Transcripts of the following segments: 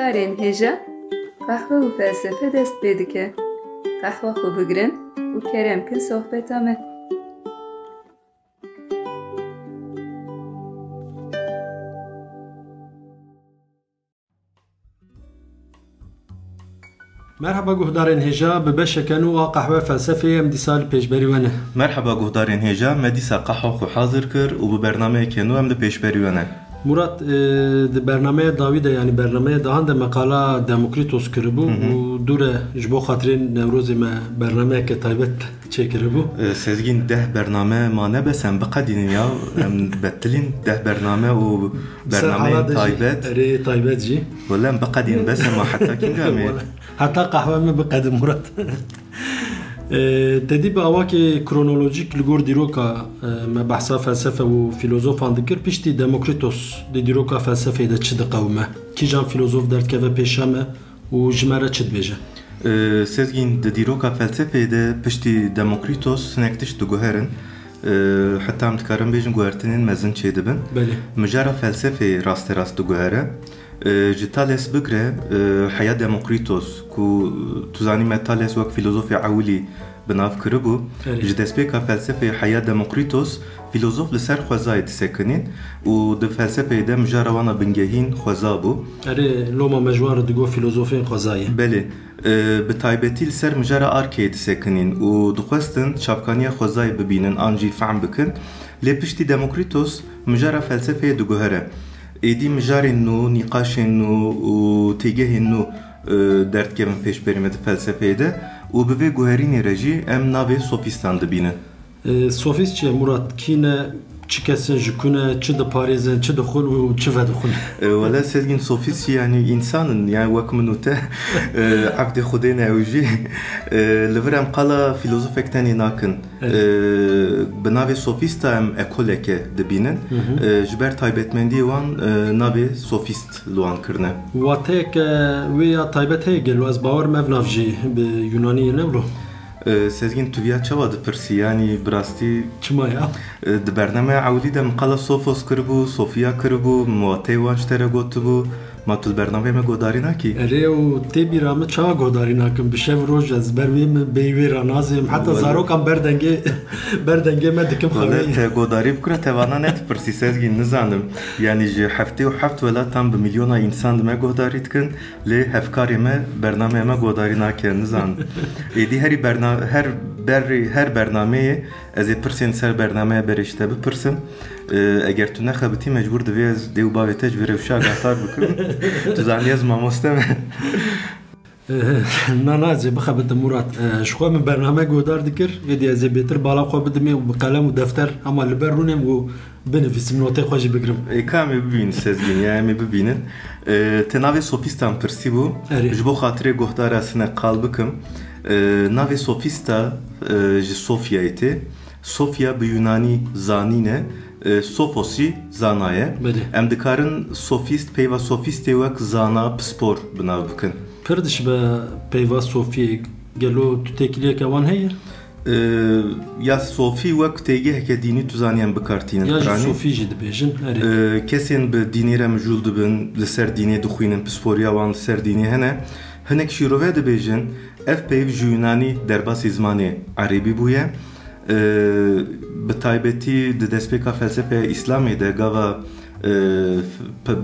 guhdarên hêja qehwe û felsefe dest pê dike. Qehwa xwe bigirin û kerem kin sohbeta me. مرحبا guhdarên hêja bi beşeken û qehwe felsefeyê em dîsa li pêşberî we ne. Merhaba guhdarên hêja, me dîsa qehwa xwe hazir kir û bi bernameyekê nû em li pêşberî we ne. Murat di bernameya dawî de yani bernameya dahan de meqala Demokritos kiribû û dûre ji bo xatirên Newrozê me bernameyeke taybet çêkiribû. Sezgîn deh bername ma nebesem biqedînin ya em betilîn deh bername û bernameyên taybet. Erê taybet jî. Wala em biqedîn besem ma heta kingamê. Heta qehwe me biqedim Murat. Tedî bi awakê kronolojîk li gor dîroka me behsa felsefe û filozofan dikir piştî Demokritos di dîroka felsefeyê de çi diqewime? Kîjan filozof derdkeve pêşa me û ji me re çi dibêje? Sezgîn di dîroka felsefeyê de piştî Demokritos hinek tişt diguherin. Heta em dikarin bêjin guhertinên mezin çê dibin. Mijara felsefeyê rasterast diguhere. Ji Thales bigire heya Demokritos ku tu zanî me Thales wek filozofê ewilî binav kiribû. Ji destpêka felsefeyê heya Demokritos filozof li ser xwezayê disekinîn û di felsefeyê de mijara wana bingehîn xweza bû. Erê loma me ji wan re digo filozofên xwezayê. Belê. Bi taybetî li ser mijara arkeyê disekinin û dixwestin çavkaniya xwezayê bibînin an jî fehm bikin. Lê piştî Demokritos mijara felsefeyê diguhere. Êdî mijarên nû, nîqaşên nû û têgehên nû derdkevin pêşberî me di felsefeyê de û bi vê guherînê re jî em navê sofîstan dibînin. Sofîst çi ye Murat? Kî ne? Çi kesin ji ku ne? Çi diparêzin? Çi dixwin û çi vedixwin? Wala sezgîn sofîst jî yani însanin yani wek min û te evdê Xwedê ne ew jî li vir em qala filozofek tenê nakin. Bi navê sofîsta em ekoleke dibînin. Ji ber taybetmendiyê wan navê sofîst li wan kirine. Wateyeke wê ya taybet heye gelo ez bawer me ev nav jî bi Yunaniyê ne wilo? Sezgîn tu viya çawa dipirsî yani bi rastî çima ya? Di bernameya ewlî de min qala Sofos kiribû, Sofya kiribû, min wateyê wan ji te re gotibû. Ma tu li bernameyê me guhdarî nakî? Erê û tê bîra min çawa guhdarî nakim? Bi şev roj ez ber wê min bêyî wê re nazêm. Heta zarokan berdengê me dikim xeweyê. Te guhdarî bikire tevana ne dipirsî Sezgîn nizanim. Yani ji heftê û heft welatan bi milyona însan di me guhdarî dikin. Lê hevkarê me bernameyê me guhdarî nake nizanim. Êdî her bernameyê ez ê pirsên ser bernameye berê ji te bipirsim. Eger tu nexebitî mecbûr divê ez dê û bavê te ji vê rewşa agahdar bikim. Tu zanî ez mamoste me. Na na ez ê bixebitim Murat. Ji xwe min bername guhdar dikir. Êdî ez ê bêtir bala xwe bidimê û bi qalem û defter ama li ber rûnêm û binivîsim notê xwe jî bigirim. Ka em ê bibînin Sezgîn ya em ê bibînin. Te navê sofîstan pirsî bû. Ji bo xatirê guhdara sinek qal bikim. Navê sofîsta ji Sofyayê tê. Sofya bi Yunanî zanîne. Sofosî zanaye. Em dikarin sofîst peyva sofîstê wek zana pispor binav bikin. Pir dişibe peyva Sofyê gelo tu têkiliyeke wan heye? Ya Sofî wek têgeheke dînî tu zanî em bikartînin. Ya jî Sofî jî dibêjin. Kesên bi dînê re mijûl dibin, li ser dînê dixwînin, pisporiya wan li ser dînê hene. Hinek şîrove dibêjin, ev peyv ji Yunanî derbasî zimanê Erebî bûye. Bi taybetî di destpêka felsefeya İslamê de gava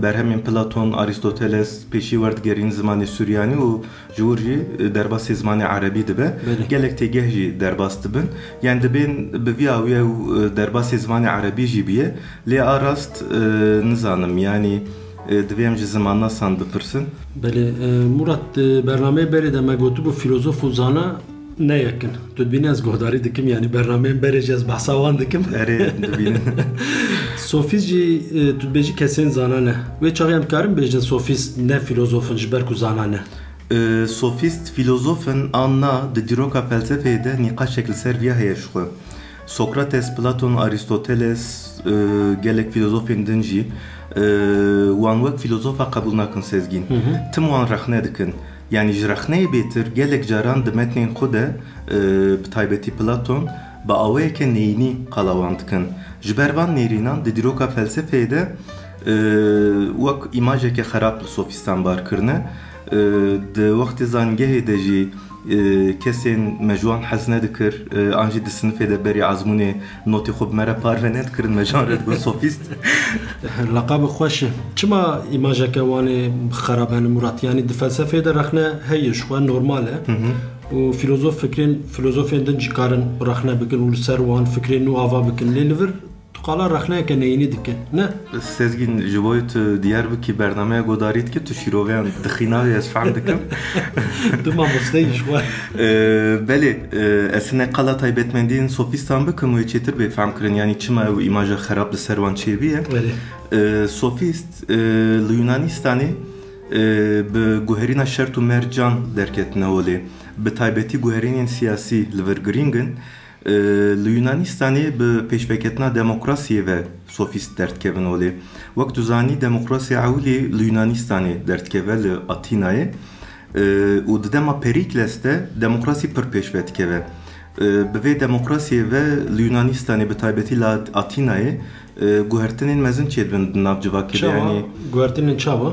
berhemên Platon, Aristoteles pêşî werdigerîn zimanê Suryanî û ji wir jî derbasê zimanê Erebî dibe. Gelek têgeh jî derbas dibin. Yani dibên bi vî awiyê û derbasê zimanê Erebî jî biye. Lê a rast nizanim yani divê em ji zimanna san bipirsin. Belê Murat bernameyê berê de me gotibû filozof û zana ne yekin. Tu dibînî ez guhdarî dikim yani bernameyên berê jî ez behsa wan dikim. Erê dibînin. Sofîst jî tu dibêjî kesên zana ne. Wê çaxê em dikarin bêjin sofîst ne filozofin ji ber ku zana ne. Sofîst filozofin an na di dîroka felsefeyê de nîqaşek li ser viya heye ji xwe. Sokrates, Platon, Aristoteles gelek filozofên din jî wan wek filozofa qebûl nakin Sezgîn. Tim wan rexne dikin. Yani ji rexneyê bêtir gelek caran di metnên xwe de bi taybetî Platon bi awayeke neyînî qala wan dikin. Ji ber van nêrînan di dîroka felsefeyê de وەک ئیماژێکی خراپ لە سۆفیستان بارکردنە وەختی زانگەهێ دەژی کەسێن مەژوان حەز نەدەکرد ئانجی di sinifê de berî ezmûnê notê xwe bi me re parve nedkirin mejan re digot sofîst لقب خوش چما ایماژک وانه خراب هن مرات یعنی د فلسفه در رخنه هیش خو نورماله و فیلوزوفین دنج کارن رخنه بکن و سر وان فکرین نو آوا بکن لیلور قالا رخنه که نینی دکه نه سezgin ji bo tu Diyarbakır bernameya godarît ki tu şîroveyan dixînavê ez fehm dikim tu mamosteyî xwe belê ez hinek qala taybetmendiyên sofîstan bikim û çêtir bê fehm kirin yanî çima ew îmaja xerab li ser wan çêbiye sofîst li Yunanistanê bi guherîna şert û mercan derketine olê bi taybetî guherînên siyasî li vir girîngin li Yunanistanê bi pêşveketina demokrasiyê ve sofîst derdkevin olê wek tu zanî demokrasiya ewlê li Yunanistanê derdkeve li Atînayê û di dema Perîkles de demokrasî pir pêşve dikeve bi vê demokrasiyê ve li Yunanistanê bi taybetî li Atînayê guhertinên mezin çê dibin di nav civakê de yanî guhertinên çawa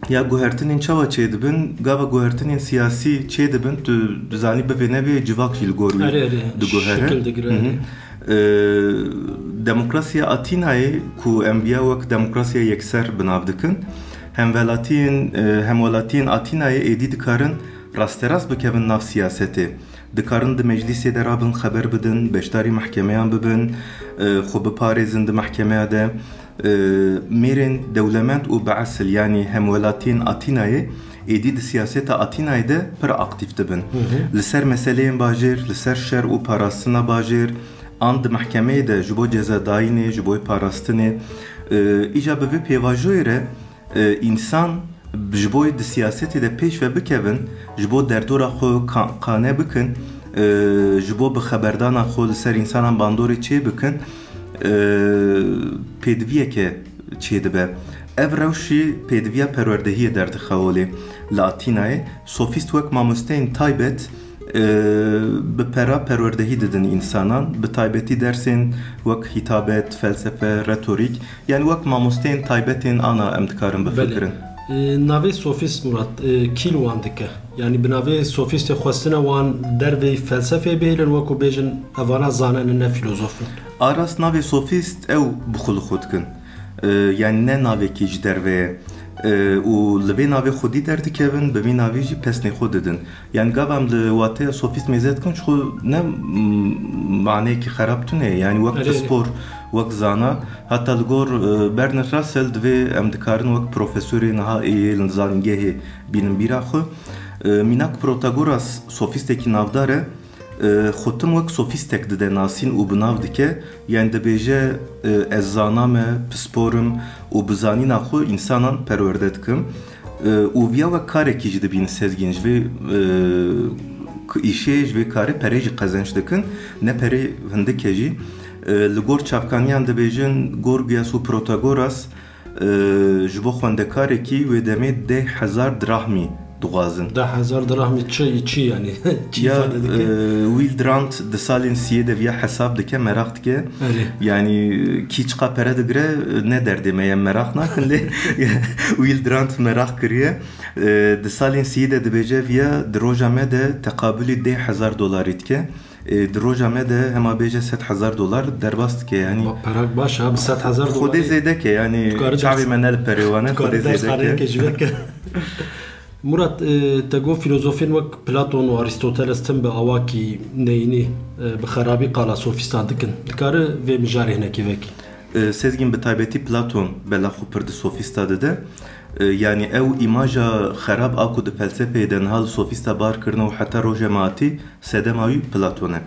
ya guhertinên çawa çê dibin gava guhertinên siyasî çê dibin tu dizanî bivê nevê civak jî li gor wî digohere demokrasiya Atînayê ku em biya wek demokrasiya yekser binav dikin hemwelatiyên Atînayê êdî dikarin rasterast bikevin nav siyasetê dikarin di meclisê de rabin xeber bidin beşdarî mehkemeyan bibin xwe biparêzin di mehkemeya de mêrên dewlemend û beesil yanî hemwelatiyên Atînayê êdî di siyaseta Atînayê de pir aktiv dibin li ser meseleyên bajêr li ser şer û parastina bajêr an di mehkemeyê de ji bo cezadayînê ji bo parastinê îja bi vê pêvajoyê re însan ji bo di siyasetê de pêş ve bikevin ji bo derdora xwe qane bikin ji bo bi xeberdana xwe li ser însanan bandorê çê bikin pêdiviyeke çê dibe ev rewşî pêdiviya perwerdehiyê derdixe olê li Atînayê sofîst wek mamosteyên taybet bi pera perwerdehî didin însanan bi taybetî dersên wek hitabet felsefe retorîk yani wek mamosteyên taybetên ana em dikarin bifikirin navê sofîst Murat kîl wan dike yani bi navê sofîstê xwestina wan dervê felsefê bêhêlin wekû bêjin evana zanenin ne filozofin arast navê sofîst ew bi xwe li xwe dikin yani ne navekî ji derveye û li vê navê xwedî derdikevin bi vê navê jî pesnê xwe didin yani gav em li wateya sofîst mêze dikin ji xwe ne maneyekî xerab tune yani wek di spor wek zana heta li gor Bertrand Russell divê em dikarin wek profesorê niha êyê li zanîngehê bînin bîra xwe mînak Protagoras sofîstekî navdar e xotin wek sofîstek dide nasîn û bi nav dike yani dibêje ez zana me pisporim û bi zanîna xwe însanan perwerde dikim û viya wek karekî jî dibînin sezgîn ji vê îşê ji vê karê perê jî qezenç dikin ne perê hindike jî li gor çavkaniyan dibêjin Gorgias û Protagoras ji bo xwendekarekî wê demê 10,000 drahmî dixwazin 10,000 dirhemî çi yani ya Wildrand di salên siyê de viya hesab dike merak dike yani kî çiqa pere digire ne derdê me em merak nakin lê Wildrand merak kiriye di salên siyê de dibêje viya di roja me de teqabülî 10,000 dolarî dike di roja me de hema bêje 7,000 dolar derbas dike yani perak baş ha 7,000 dolar xwedê zêdeke yani çavê me ne li perê wan e xwedê zêdeke Murat te got filozofên wek Platon û Aristoteles tim bi awakî neyînî bi xerabî qala sofîstan dikin dikare vê mijarê hinekî vekî sezgin bi taybetî Platon bela xwe pir di sofîsta dide yani ew îmaja xerab a ku di felsefeyê de niha li sofîsta barkirin û heta rojê matî sedema wî Platon e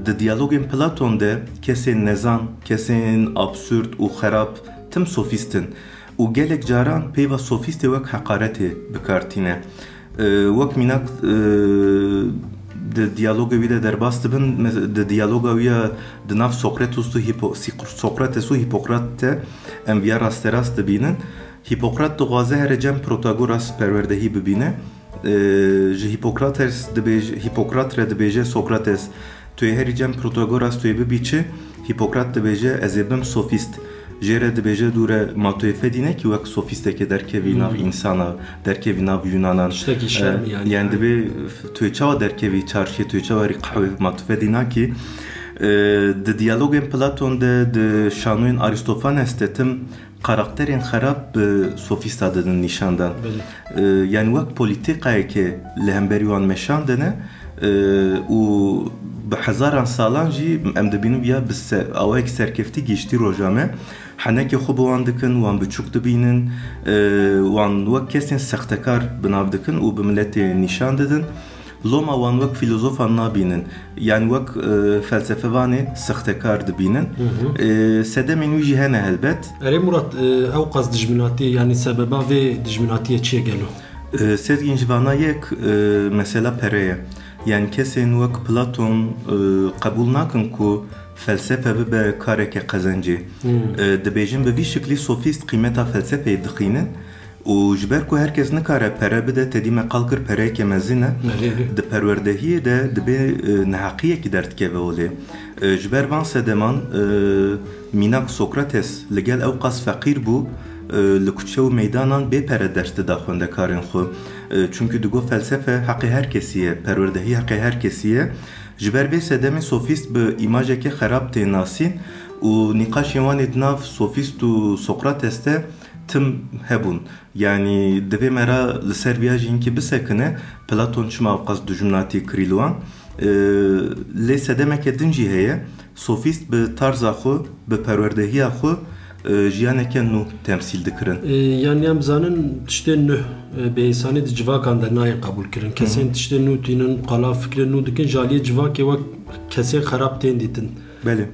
di diyalogên Platon de kesên nezan kesên absürt û xerab tim sofîstin û gelek caran peyva sofîstê wek heqaretê bikartîne wek mînak di diyaloga wî de derbas dibin di diyaloga wî ya di nav Sokrates û Hipokrat te em viya rasterast dibînin Hipokrat dixwaze here cem Protagoras perwerdehî bibîne ji Hipokrat re dibêje Sokrates tu yê herî cem Protagoras tu yê bibî çi Hipokrat dibêje ez ê bim sofîst jere dibêje dûre matoyfe dîne ki wek sofîsteke derkevî nav insana, derkevî nav Yunanan. Tiştekî şerm yani. Yani dibe tu çawa derkevî çarşî, tu çawa qehwe matoyfe dîna ki di diyalogên Platon de şanoyên Aristofanes de tim karakterên xerab bi sofîsta didin nîşandan. Yani wek polîtîqayeke li hemberî wan meşan dine û bi hezaran salan jî em dibînin ya bi awayek serkeftî giştî rojame henekê xwe bi wan dikin, wan biçûk dibînin, wan wek kesên sextekar binav dikin û bi milletê nîşan didin. Loma wan wek filozofan nabînin, yani wek felsefelanê sextekar dibînin. Sedemên wî jî hene helbet. Erê Murat, ew qas dijminatî yani sebeba vê dijminatiyê çi ye gelo? Sezgîn ji vana yek mesela pere ye. Yani kesên wek Platon qebûl nakin ku felsefe bibe kareke qezencê. Dibêjin bi vî şiklî sofîst qîmeta felsefeyê dixînin û ji ber ku herkes nikare pere bide tedî me qal kir pereyeke mezin e di perwerdehiyê de dibe neheqiyekî derdikeve olê. Ji ber van sedeman mînak Sokrates li gel ew qas feqîr bû li kuçe û meydanan bê pere ders dida xwendekarên xwe. Çünkü digo felsefe heqê her kesî ye, perwerdehî heqê her kesî ye. Ji ber vê sedemê sofîst bi îmajeke xerab tê nasîn û nîqaşên wan ê di nav sofîst û Sokrates de tim hebûn. Yani divê me ra li ser vêya jî hinkî bisekine Platon çima ew qas dijminatî kirî li wan. Lê sedemeke din jî heye, sofîst bi tarza xwe, bi perwerdehiya xwe jiyaneke nû temsîl dikirin. Yani em zanin tiştên nû bêîsanî di civakan de nayê qebûl kirin. Kesên tiştên nû tînin, qala fikrên nû dikin, ji aliyê civakê wek kesê xerab tên dîtin. Belê.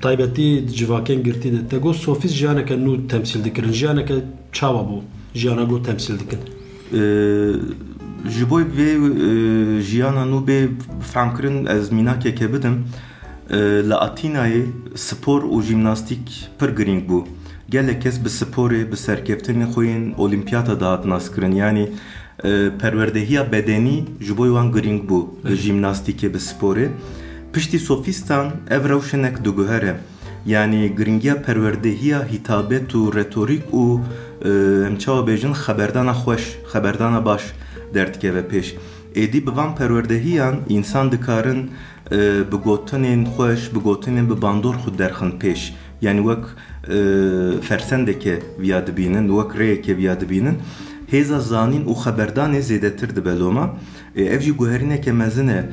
Taybetî di civakên girtî de te got sofîst jiyaneke nû temsîl dikirin. Jiyaneke çawa bû? Jiyana got temsîl dikin. Ji bo vê jiyana nû bê femkirin ez mînakeke bidim. Li Atînayê spor û jîmnastîk pir girîng bû. Gelek kes bi sporê, bi serkeftinê xwe yên olimpiyata da hat naskirin. Yani perwerdehiya bedenî ji bo wan girîng bû bi jîmnastîkê, bi sporê. Piştî sofîstan ev rewşinek diguhere. Yani giringiya perwerdehiya hitabet û retorîk û em çawa bêjin xeberdana xweş, xeberdana baş derdikeve pêş. Êdî bi van perwerdehiyan însan dikarin bi gotinên xweş, bi gotinên bi bandor xwe derxin pêş. Yani wek fersendeke viya dibînin, wek rêyeke viya dibînin. Hêza zanîn û xeberdanê zêdetir dibe loma. Ev jî guherîneke mezin e.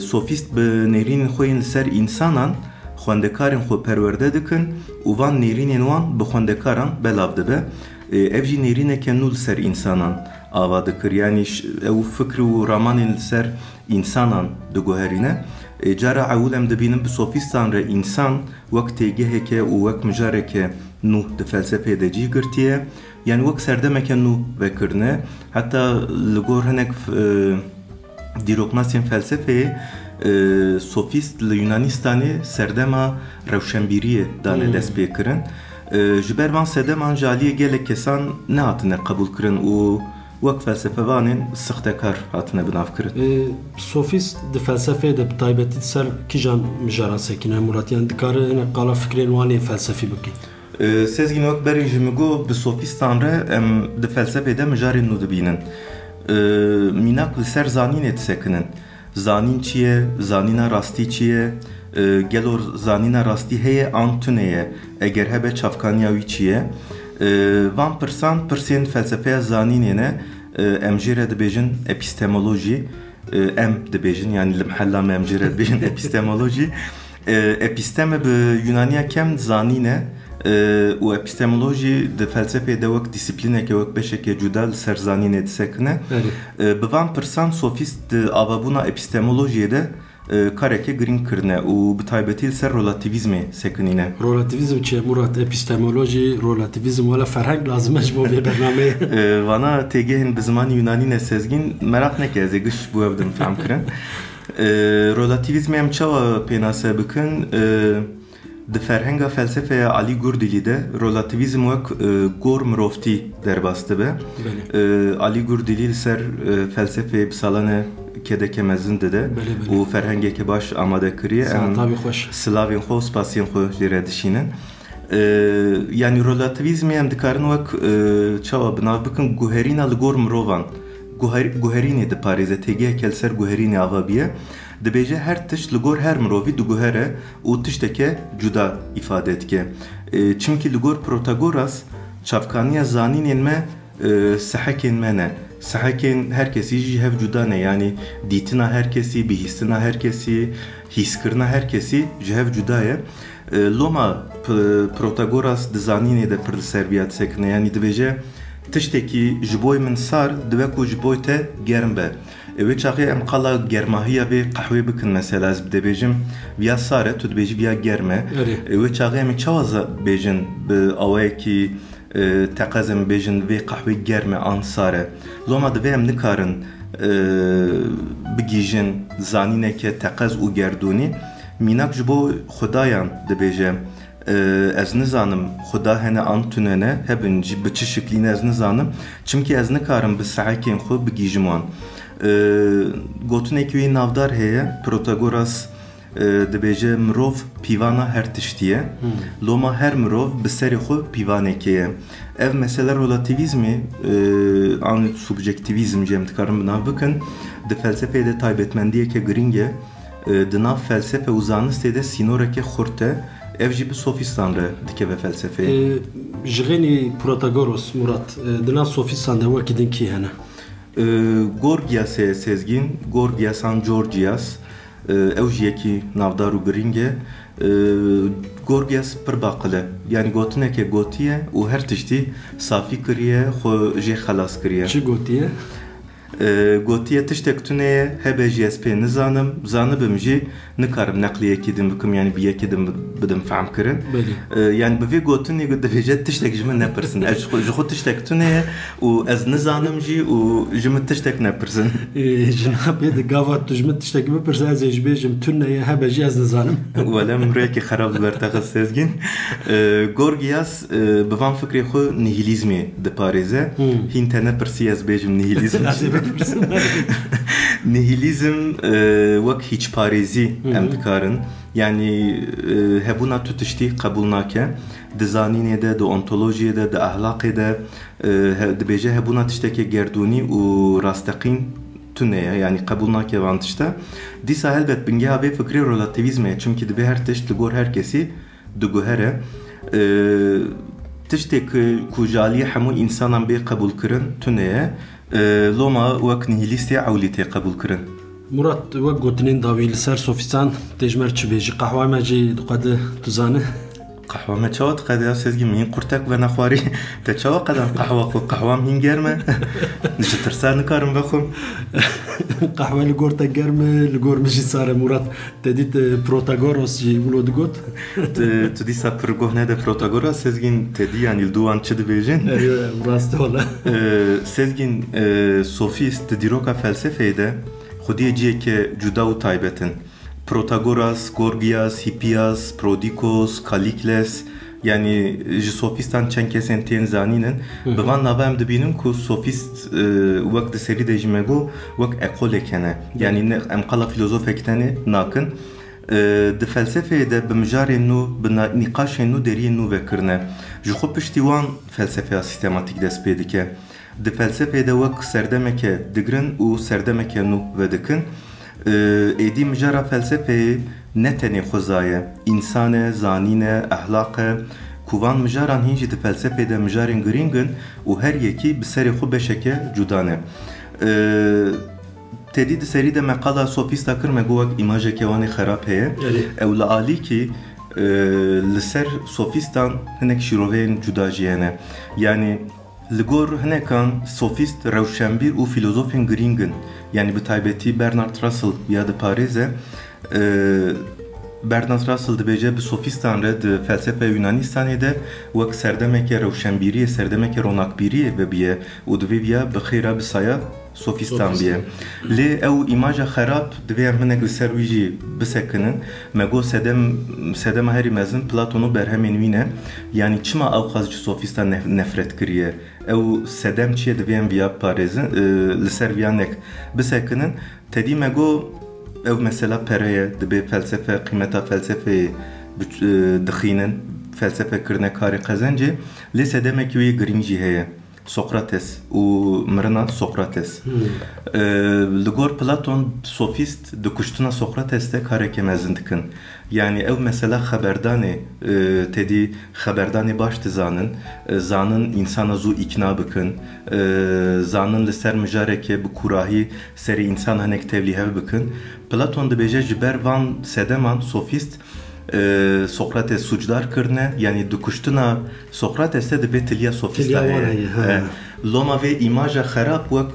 Sofîst bi nêrînên xwe yên li ser însanan xwendekarên xwe perwerde dikin û van nêrînên wan bi xwendekaran belav dibe. Ev jî nêrîneke nû li ser însanan ava dikir. Yani ew fikr û ramanên li ser însanan diguherîne. Cara ewil em dibînin bi sofîstan re însan wek têgeheke û wek mijareke nû di felsefeyê de cih girtiye. Yani wek serdemeke nû vekirine. Heta li gor hinek dîroknasiyên felsefeyê sofîst li Yunanistanê serdema rewşenbîriyê dane dest pê kirin. Ji ber van sedeman ji aliyê gelek kesan nehatine qebûl kirin û wek felsefelanên sixtekar hatine binav kirin. Sofîst di felsefeyê de bi taybetî ser kîjan mijara sekine Murat? Yani dikare hinek qala fikrên wan ê felsefî bikî. Sezgîn wek berê ji min got bi sofîstan re em di felsefeyê de mijarên nû dibînin. Mînak li ser zanînê disekinin. Zanîn çi ye? Zanîna rastî çi ye? Gelo zanîna rastî heye an tune ye? Eger hebe çavkaniya wî çi ye? Van pirsan pirsên felsefeya zanînê ne em jê re dibêjin epistemolojî. Em dibêjin yani li mihella me em jê re dibêjin epistemolojî. Episteme bi Yunaniya kem zanîn e. û epistemolojî di felsefeyê de wek dîsîplîneke wek beşeke cuda li ser zanînê disekine. Bi van pirsan sofîst di avabûna epistemolojiyê de kareke girîng kirine û bi taybetî li ser relativîzmê sekinîne. Relativîzm çi ye Murat? Epistemolojî, relativîzm wala ferheng lazim e ji bo vê bernameyê. Vana têgehên bi zimanî Yunanî ne sezgîn merak neke ez ê giş bû ev din fehm kirin. Relativîzmê em çawa pênase bikin? Di ferhenga felsefeya Alî Gurdilî de relativîzm wek gor mirovtî derbas dibe. Alî Gurdilî li ser felsefeyê bi salane kedeke mezin dide û ferhengeke baş amade kiriye. Em silavên xwe û spasiyên xwe jê re dişînin. yani relativizmi em dikarin wek çawa binav bikin guherîna li gor mirovan guherînê diparêze têgiheke li ser guherînê ava biye dibêje her tişt li gor her mirovî diguhere û tişteke cuda ifade dike. Çimkî li gor Protagoras çavkaniya zanînên me sehekên me ne. Sehekên herkesî jî hev cuda ne, yani dîtina herkesî, bihîstina herkesî, hîskirina herkesî ji hev cuda ye. Loma Protagoras di zanînê de pir li ser biya disekine, yani dibêje tiştekî ji boy min sar dibe ku ji boy te germ be. Wê çaxê em qala germahiya vê qehwê bikin mesela, ez dibêjim viya sar e, tu dibêjî viya germ e. Wê çaxê em çawa bêjin bi awayekî teqez em bêjin vê qehwê germ e an sar e. Loma divê em nikarin bigîjin zanîneke teqez û gerdûnî. Mînak ji bo xudayan dibêje ez nizanim xuda hene an tunene hebin jî bi çi şiklîne ez nizanim, çimkî ez nikarim bi sehekên xwe bigîjim wan. Gotinekî wî navdar heye, Protagoras dibêje mirov pîvana her tiştî ye. Loma her mirov bi serê xwe pîvanekê ye. Ev mesele relativîzmê an subjektivîzm jê em dikarin binav bikin, di felsefeyê de taybetmendiyeke giring e. Di nav felsefe û zanistê de sînoreke xurt e. Ev jî bi sofîstan re dikeve felsefeyê. Ji xênî Protagoras Murat, di nav sofîstan de wekî din kî hene? Gorgiasê sezgîn, Gorgiasan Georgias, ew jî yekî navdar û giring e. Gorgias pir baqil e, yani gotineke gotiye û her tiştî safî kiriye, xwe jê xelas kiriye. Çi gotiye? Gotiye tiştek tuneye hebe jî ez pê nizanim, zanibim jî nikarim neqliyekî din bikim, yani bi yekê din bidim fehm kirin. Yani bi vê gotinê dibêje tiştek ji min nepirsin. Ez ji xwe tiştek tuneye û ez nizanim jî û ji min tiştek nepirsin. Jinabê di gava tu ji min tiştek bipirse ez ê ji bêjim tuneye hebe jî ez nizanim. Wele min rêyekê xerab li ber te xist sezgîn. Gorgias bi van fikrê xwe nihilîzmê diparêze. Hîn te nepirsî ez bêjim nihilîzm. Nihilizm wek hiçparêzî em dikarin, yani hebûna tu tiştî qebûl nake, di zanînê de, di ontolojiyê de, di ahlaqê de dibêje hebûna tiştekê gerdûnî û rasteqîn tune ye, yani qebûl nake van tişte. Dîsa helbet bingeha vê fikrê relativîzm e, çimkî dibe her tişt li gor herkesî diguhere. Tiştê ku ji aliyê hemû însanan bê qebûl kirin tune ye. Loma wek nihilîstê ewlî tê qebûl kirin. Murat, wek gotinên dawî li ser sofîstan têjmer çi bêjî? Qehwa me jî diqede tu zanî? Qehwa me çawa diqede ya sezgîn, min qurtek ve nexwarî te çawa qedan qehwa xwe? Qehwam hîn germ e. Ji tirsa nikarim vexwim. Qehwe li gor te germ e, li gor min jî sar e Murat. Te dît Protagoras jî wilo digot? Tu dîsa pir goh nede Protagoras sezgîn, te dî yani li duwan çi dibêjin? Rast ola. Sezgîn sofîst di dîroka felsefeyê de xwediyê ciyeke cuda û taybetin. Protagoras, Gorgias, Hippias, Prodikos, Kalikles, yani ji sofîstan çend kesên tên zanînin. Bi van nava em dibînin ku sofîst wek di serî de jî me got wek ekolek hene. Yani em qala filozofek tenê nakin. Di felsefeyê de bi mijarên nû, bi nîqaşên nû deriyên nû vekirine. Ji xwe piştî wan felsefeya sîstematîk dest pê dike. Di felsefeyê de wek serdemeke digirin û serdemeke nû vedikin. Êdî mijara felsefeyê ne tenê xwezaye, însan e, zanîn e, ehlaq e, ku van mijaran hîn jî di felsefeyê de mijarên giringin û her yekî bi serê xwe beşeke cuda ne. Tedî di serî de me qala sofîsta kir me got wek îmajeke wanê xerab heye. Ew li alîkî li ser sofîstan hinek şîroveyên cuda jî hene. Yani li gor hinekan sofîst rewşenbîr û filozofên giringin. Yani bi taybetî Bernard Russell ya diparêze. Bernard Russell dibêje bi sofîstan re di felsefe Yunanistanê de wek serdemeke rewşenbîriyê, serdemeke ronaqbîriyê vebiye û divê viya bi xêra bi saya sofîstan biye. Lê ew îmaja xerab divê em hinek li ser wî jî bisekinin. Me got sedema herî mezin Platon'u berhemên wî ne. Yani çima ew xwaz ji sofîstan nefret kiriye. Ew sedem çiye divê em viya parêzin li ser viya nek bisekinin. Tedî me got ev mesela pereye dibe felsefe, kıymeta felsefeyi dixînin, felsefe kirine karı kazancı lise demek ki girinci heye Sokrates u mırına Sokrates. Ligor Platon sofist dikuştuna Sokrates'te karekemezin dikin. Yani ev mesela haberdani tedi haberdani baştı zanın insana zu ikna bıkın zanın liser müjareke bu kurahi seri insan hanek tevlihe bıkın. Platon da beje jiber van sedeman sofist Sokrates sucdar kırne yani dikuştuna Sokrates'te de betiliya sofista loma ve imaja xarab vak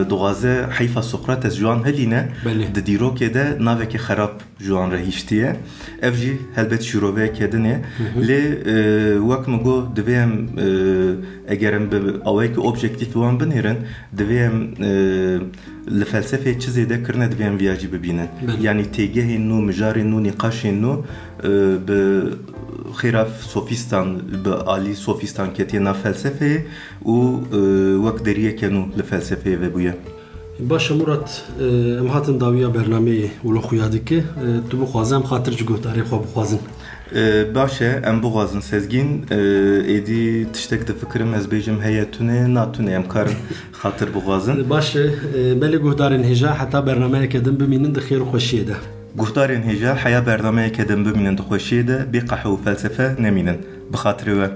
doğaze hayfa Sokrates juan heline de diroke de naveke xarab juan rehiştiye evji helbet şirove kedine le vak mgo devem egerem be awayki objektif wan binirin devem le felsefe çizede kırne devem viyaji bibine yani tegehin nu mijarin nu niqashin nu be خلاف سوفيستان بعالي سوفيستان كتينا فلسفة ووقت دريه كانوا لفلسفة وبويا. باشا مرات ام هاتن داوية برنامج ولو خويادك تو بخوازم خاطر جگوه تاريخ بخوازن. باشا ام بخوازن سزگين ايدي تشتك دفكرم از بيجم هياتونه ناتونه ام كار خاطر بخوازن. باشا بلي گهدارن هجا حتى برنامج كدم بمينن دخير خوشيه ده. گفتارین هجا حیا برنامه کدم ببینن دخوشیه ده بی قحو فلسفه نمینن بخاطره و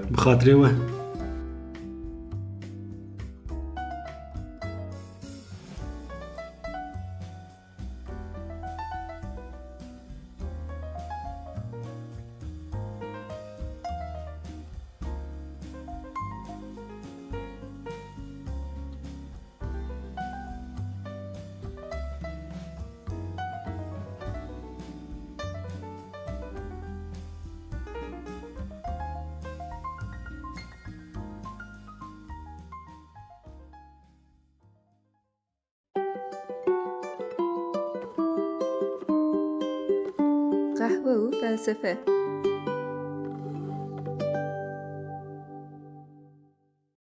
قهوه و فلسفه